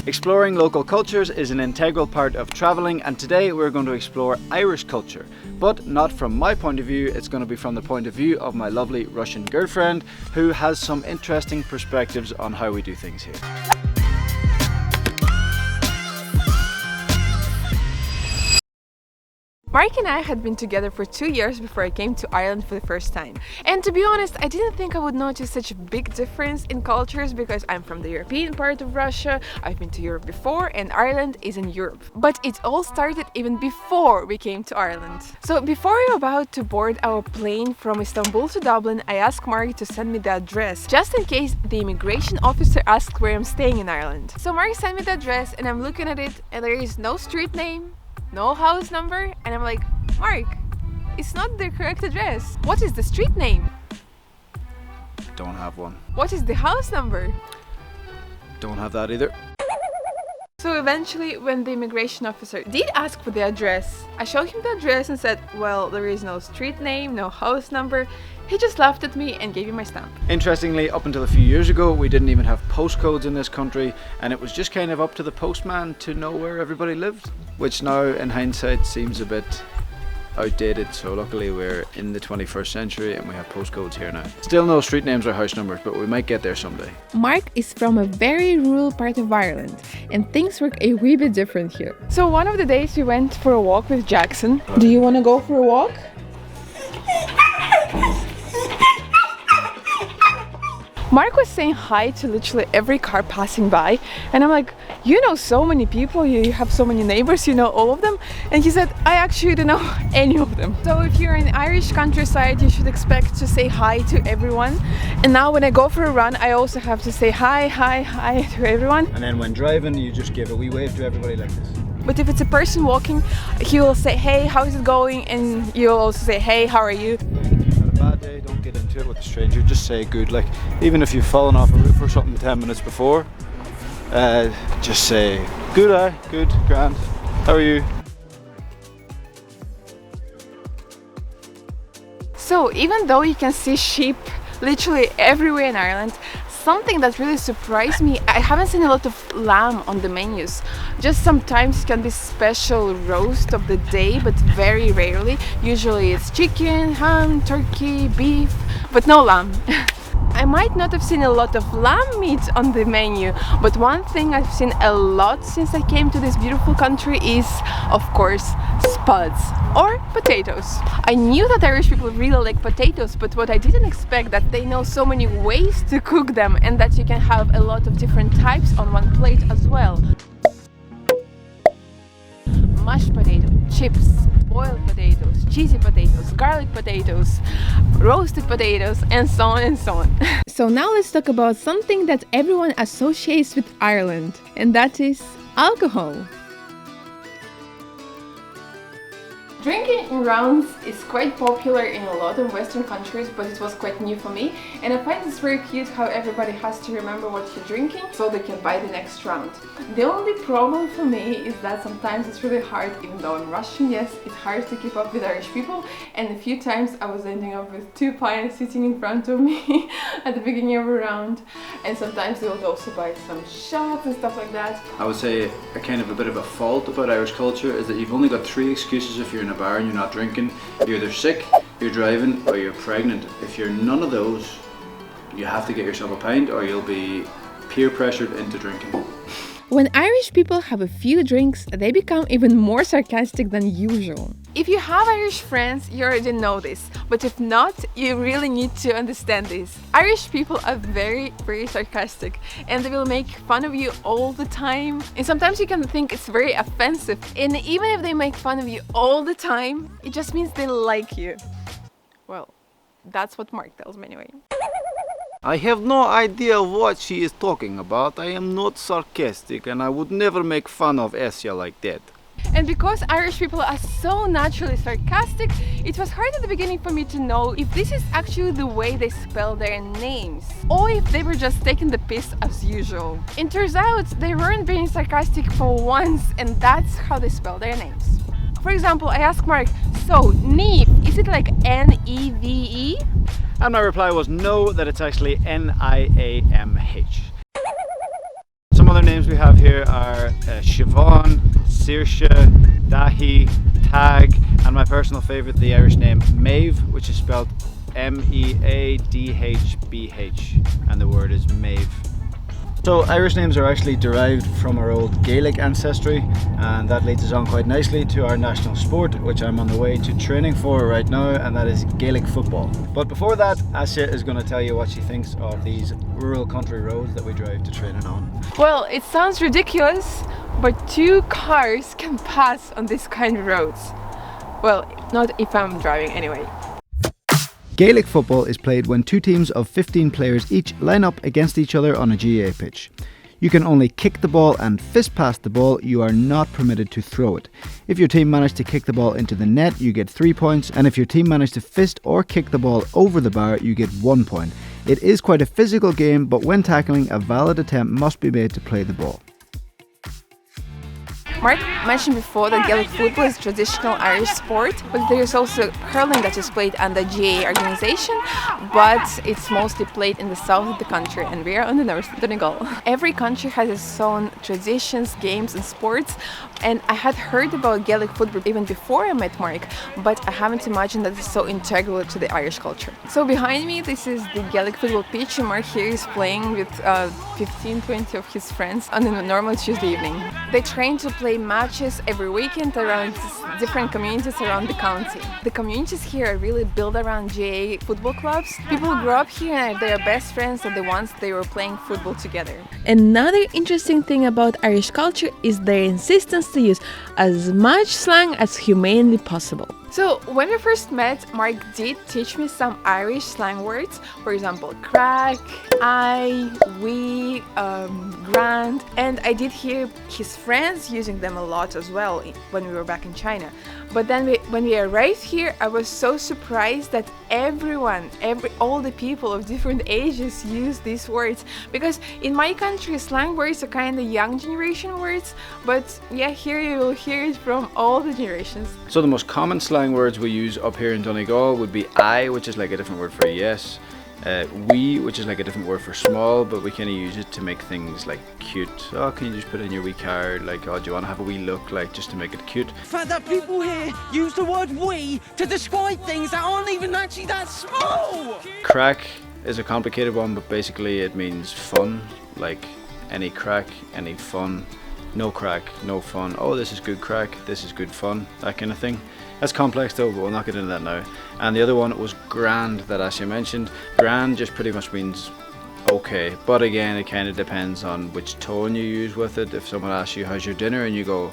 Exploring local cultures is an integral part of travelling, and today we're going to explore Irish culture. But not from my point of view, it's going to be from the point of view of my lovely Russian girlfriend, who has some interesting perspectives on how we do things here. Mark and I had been together for 2 years before I came to Ireland for the first time. And to be honest, I didn't think I would notice such a big difference in cultures because I'm from the European part of Russia, I've been to Europe before, and Ireland is in Europe. But it all started even before we came to Ireland. So before we were about to board our plane from Istanbul to Dublin, I asked Mark to send me the address, just in case the immigration officer asked where I'm staying in Ireland. So Mark sent me the address and I'm looking at it and there is no street name, no house number, and I'm like, Mark, it's not the correct address. What is the street name? Don't have one. What is the house number? Don't have that either. So eventually, when the immigration officer did ask for the address, I showed him the address and said, well, there is no street name, no house number. He just laughed at me and gave me my stamp. Interestingly, up until a few years ago, we didn't even have postcodes in this country, and it was just kind of up to the postman to know where everybody lived, which now in hindsight seems a bit outdated. So luckily we're in the 21st century and we have postcodes here now. Still no street names or house numbers, but we might get there someday. Mark is from a very rural part of Ireland and things work a wee bit different here. So one of the days we went for a walk with Jackson. Do you want to go for a walk? Mark was saying hi to literally every car passing by, and I'm like, you know so many people, you have so many neighbors, you know all of them? And he said, I actually don't know any of them. So if you're in Irish countryside, you should expect to say hi to everyone. And now when I go for a run, I also have to say hi to everyone. And then when driving, you just give a wee wave to everybody like this. But if it's a person walking, he will say, hey, how is it going? And you'll also say, hey, how are you? Bad day, don't get into it with a stranger, just say good. Like, even if you've fallen off a roof or something 10 minutes before, just say good, good, grand, how are you? So even though you can see sheep literally everywhere in Ireland, something that really surprised me, I haven't seen a lot of lamb on the menus. Just sometimes it can be special roast of the day, but very rarely. Usually it's chicken, ham, turkey, beef, but no lamb. I might not have seen a lot of lamb meat on the menu, but one thing I've seen a lot since I came to this beautiful country is, of course, spuds or potatoes. I knew that Irish people really like potatoes, but what I didn't expect that they know so many ways to cook them and that you can have a lot of different types on one plate as well. Mashed potato, chips, boiled potatoes, cheesy potatoes, garlic potatoes, roasted potatoes, and so on and so on. So now let's talk about something that everyone associates with Ireland, and that is alcohol. Drinking in rounds is quite popular in a lot of Western countries, but it was quite new for me, and I find it's very cute how everybody has to remember what you're drinking so they can buy the next round. The only problem for me is that sometimes it's really hard, even though I'm Russian, yes, it's hard to keep up with Irish people, and a few times I was ending up with 2 pints sitting in front of me at the beginning of a round, and sometimes they would also buy some shots and stuff like that. I would say a kind of a bit of a fault about Irish culture is that you've only got 3 excuses if you're in a bar and you're not drinking. You're either sick, you're driving, or you're pregnant. If you're none of those, you have to get yourself a pint or you'll be peer pressured into drinking. When Irish people have a few drinks, they become even more sarcastic than usual. If you have Irish friends, you already know this, but if not, you really need to understand this. Irish people are very, very sarcastic and they will make fun of you all the time. And sometimes you can think it's very offensive. And even if they make fun of you all the time, it just means they like you. Well, that's what Mark tells me anyway. I have no idea what she is talking about. I am not sarcastic and I would never make fun of Asya like that. And because Irish people are so naturally sarcastic, it was hard at the beginning for me to know if this is actually the way they spell their names or if they were just taking the piss as usual. It turns out they weren't being sarcastic for once, and that's how they spell their names. For example, I asked Mark, so Neve, is it like N-E-V-E? And my reply was no, that it's actually N-I-A-M-H. Some of other names we have here are Siobhan, Saoirse, Dahi, Tag, and my personal favourite, the Irish name Maeve, which is spelled Meadhbh, and the word is Maeve. So Irish names are actually derived from our old Gaelic ancestry, and that leads us on quite nicely to our national sport, which I'm on the way to training for right now, and that is Gaelic football. But before that, Asya is going to tell you what she thinks of these rural country roads that we drive to training on. Well, it sounds ridiculous, but 2 cars can pass on these kind of roads. Well, not if I'm driving anyway. Gaelic football is played when 2 teams of 15 players each line up against each other on a GAA pitch. You can only kick the ball and fist pass the ball, you are not permitted to throw it. If your team managed to kick the ball into the net, you get 3 points, and if your team managed to fist or kick the ball over the bar, you get 1 point. It is quite a physical game, but when tackling, a valid attempt must be made to play the ball. Mark mentioned before that Gaelic football is a traditional Irish sport, but there is also hurling that is played under GAA organization, but it's mostly played in the south of the country, and we are on the north of Donegal. Every country has its own traditions, games and sports, and I had heard about Gaelic football even before I met Mark, but I haven't imagined that it's so integral to the Irish culture. So behind me, this is the Gaelic football pitch, and Mark here is playing with 15-20 of his friends on a normal Tuesday evening. They train to play matches every weekend around different communities around the county. The communities here are really built around GAA football clubs. People who grow up here and they are best friends are the ones they were playing football together. Another interesting thing about Irish culture is their insistence to use as much slang as humanly possible. So when we first met, Mark did teach me some Irish slang words. For example, crack, aye, we, grand, and I did hear his friends using them a lot as well when we were back in China. But then when we arrived here, I was so surprised that all the people of different ages use these words. Because in my country, slang words are kind of young generation words, but yeah, here you will hear it from all the generations. So the most common slang words we use up here in Donegal would be I, which is like a different word for yes, we, which is like a different word for small, but we kind of use it to make things like cute. Oh, can you just put in your wee card, like, oh, do you want to have a wee look, like, just to make it cute. The fact that people here use the word we to describe things that aren't even actually that small! Crack is a complicated one, but basically it means fun, like any crack, any fun. No crack, no fun. Oh, this is good crack, this is good fun, that kind of thing. That's complex though, but we'll not get into that now. And the other one was grand that Asya mentioned. Grand just pretty much means okay, but again, it kind of depends on which tone you use with it. If someone asks you how's your dinner and you go,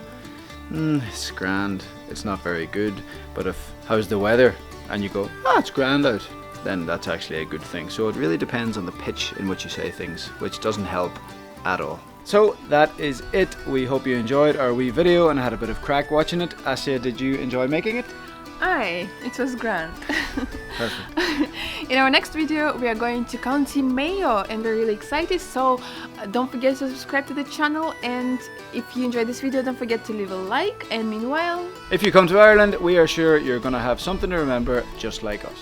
it's grand, it's not very good. But if how's the weather and you go, it's grand out, then that's actually a good thing. So it really depends on the pitch in which you say things, which doesn't help at all. So that is it. We hope you enjoyed our wee video and had a bit of crack watching it. Asya, did you enjoy making it? Aye, it was grand. Perfect. In our next video, we are going to County Mayo and we're really excited, so don't forget to subscribe to the channel, and if you enjoyed this video, don't forget to leave a like, and meanwhile, if you come to Ireland, we are sure you're going to have something to remember just like us.